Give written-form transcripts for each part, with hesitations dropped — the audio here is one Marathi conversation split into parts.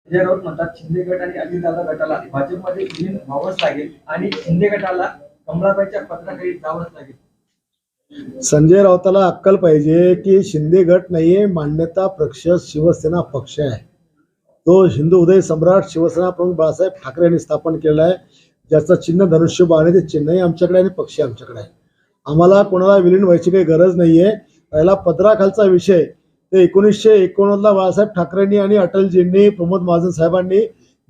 संजय राऊत म्हणतात शिंदे गट आणि अजितदादा गटाला भाजपमध्ये विलीन व्हावंच लागेल आणि शिंदे गटाला कमळाबाईच्या पत्राखाली जावंच लागेल। संजय राऊताला अक्कल पाहिजे की शिंदे गट नाहीये, मान्यता पक्ष शिवसेना पक्ष आहे। तो हिंदू उदय सम्राट शिवसेना प्रमुख बाळासाहेब ठाकरे यांनी स्थापन केलेला आहे, ज्याचं चिन्ह धनुष्यबाण आहे। ते चिन्हही आमच्याकडे आणि पक्ष आमच्याकडे आहे। आम्हाला कोणाला विलीन व्हायची काही गरज नाहीये। पहिला पदराखालचा विषय ते 1989ला बाळासाहेब ठाकरेंनी आणि अटलजींनी प्रमोद महाजन साहेबांनी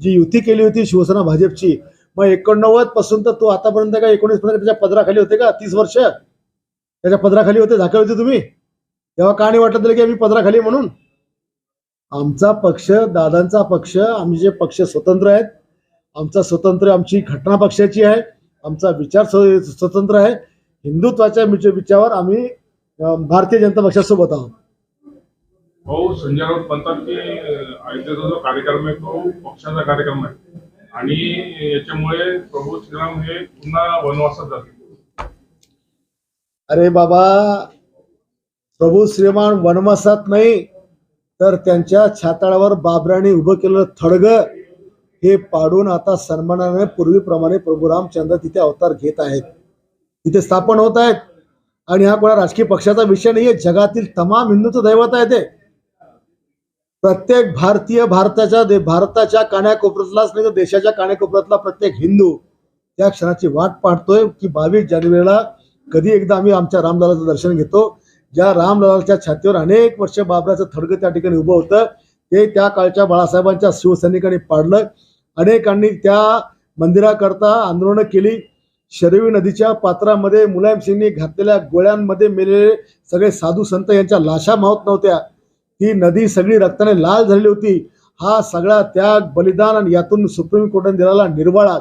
जी युती केली होती शिवसेना भाजपची, मग 89 पासून तर तो आतापर्यंत काय 19 पर्यंत त्याच्या पदराखाली होते का? 30 वर्ष त्याच्या पदराखाली होते, झाकळे होते तुम्ही तेव्हा? का नाही वाटत की आम्ही पदराखाली म्हणून? आमचा पक्ष दादांचा पक्ष, आम्ही जे पक्ष स्वतंत्र आहेत, आमचा स्वतंत्र आमची घटना पक्षाची आहे, आमचा विचार स्वतंत्र आहे। हिंदुत्वाच्या विचारावर आम्ही भारतीय जनता पक्षासोबत आहोत। हो, संजय राऊत म्हणतात की अयोध्येचा जो कार्यक्रम आहे तो पक्षाचा कार्यक्रम आहे आणि याच्यामुळे प्रभू श्रीराम हे पुन्हा वनवासात जातील। अरे बाबा, प्रभू श्रीमान वनवासात नाही तर त्यांच्या छाताळावर बाबराने उभं केलेलं थडगं हे पाडून आता सन्मानाने पूर्वीप्रमाणे प्रभू रामचंद्र तिथे अवतार घेत आहेत, तिथे स्थापन होत आहेत। आणि हा कोणा राजकीय पक्षाचा विषय नाहीये, जगातील तमाम हिंदूचं दैवत आहे ते। प्रत्येक भारतीय भारताच्या कानाकोपऱ्यातलाच नाही तर देशाच्या कानाकोपऱ्यातला प्रत्येक हिंदू त्या क्षणाची वाट पाहतोय की 22 जानेवारीला कधी एकदा आम्ही आमच्या रामललाचं दर्शन घेतो। ज्या रामललाच्या छातीवर अनेक वर्ष बाबराचं थडगं त्या ठिकाणी उभं होतं, ते त्या काळच्या बाळासाहेबांच्या शिवसैनिकांनी पाडलं। अनेकांनी त्या मंदिराकरता आंदोलनं केली। शरयू नदीच्या पात्रामध्ये मुलायम सिंगनी घातलेल्या गोळ्यांमध्ये मेलेले सगळे साधू संत यांच्या लाशा मावत नव्हत्या। ती नदी सगळी रक्ताने लाल झालेली होती। हा सगळा त्याग बलिदान आणि यातून सुप्रीम कोर्टाने दिलेला निर्वाळा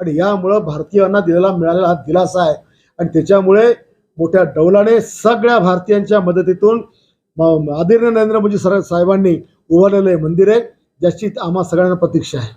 आणि यामुळं भारतीयांना मिळालेला हा दिलासा आहे। आणि त्याच्यामुळे मोठ्या डौलाने सगळ्या भारतीयांच्या मदतीतून आदरणीय नरेंद्र मोदी साहेबांनी उभारलेले मंदिर आहे, ज्याची आम्हा सगळ्यांना प्रतीक्षा आहे।